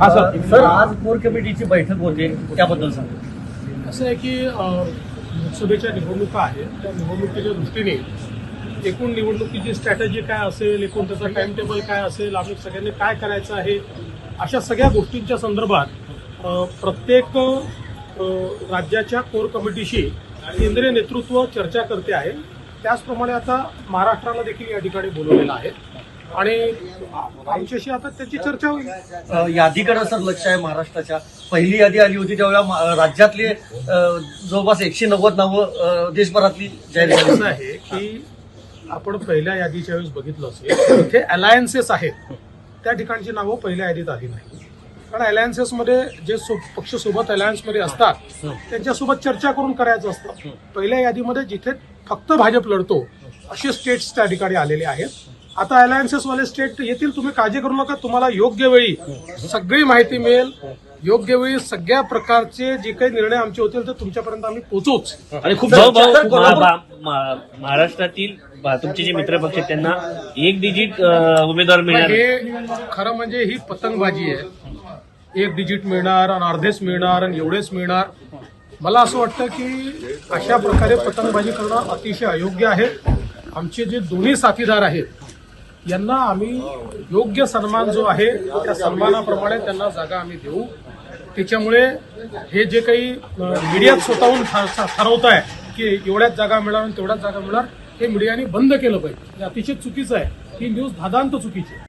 हा sir. Sir आज core कमिटीची बैठक होते त्याबद्दल सांगा. असं आहे की लोकसभेच्या निवडणुका आहेत, त्या निवडणुकीच्या दृष्टीने एकूण निवडणुकीची स्ट्रॅटेजी काय असेल, एकूण त्याचा टाइम टेबल काय असेल, आम्ही सगळ्यांनी काय करायचं आहे, अशा सगळ्या गोष्टींच्या संदर्भात प्रत्येक राज्याच्या कोर कमिटीशी केंद्रीय नेतृत्व चर्चा करते आहे. त्याचप्रमाणे आता महाराष्ट्राला देखील या ठिकाणी बोलवलेलं आहे आणि आमच्याशी आता त्याची चर्चा होईल. यादीकडे सर लक्ष आहे महाराष्ट्राच्या. पहिली यादी आली होती त्यावेळेला राज्यातले जवळपास 190 नावं देशभरातली जाहीर झाली. असं आहे की आपण पहिल्या यादीच्या वेळेस बघितलं असेल तिथे अलायन्सेस आहेत, त्या ठिकाणची नावं पहिल्या यादीत आली नाही. कारण अलायन्सेसमध्ये जे पक्ष सोबत अलायन्समध्ये असतात त्यांच्यासोबत चर्चा करून करायचं असतं. पहिल्या यादीमध्ये जिथे फक्त भाजप लढतो असे स्टेट्स त्या ठिकाणी आलेले आहेत. आता अलायन्सेसवाले स्टेट येतील, तुम्ही काळजी करू नका. तुम्हाला योग्य वेळी सगळी माहिती मिळेल. योग्य वेळी सगळ्या प्रकारचे जे काही निर्णय आमचे होतील ते तुमच्यापर्यंत आम्ही पोहोचूच. आणि खूप महाराष्ट्रातील तुमचे जे मित्रपक्ष आहेत त्यांना एक डिजिट उमेदवार मिळणार. हे खरं म्हणजे ही पतंगबाजी आहे. एक डिजिट मिळणार आणि अर्धेच मिळणार आणि एवढेच मिळणार. मला असं वाटतं की अशा प्रकारे पतंगबाजी करणं अतिशय अयोग्य आहे. आमचे जे दोन्ही साथीदार आहेत यांना आम्ही योग्य सन्मान जो आहे त्या सन्मानाप्रमाणे त्यांना जागा आम्ही देऊ. त्याच्यामुळे हे जे काही मीडियात स्वतःहून ठरवत आहे की एवढ्याच जागा मिळणार आणि तेवढ्याच जागा मिळणार, हे मीडियाने बंद केलं पाहिजे. हे अतिशय चुकीचं आहे. ही न्यूज धादांत चुकीची आहे.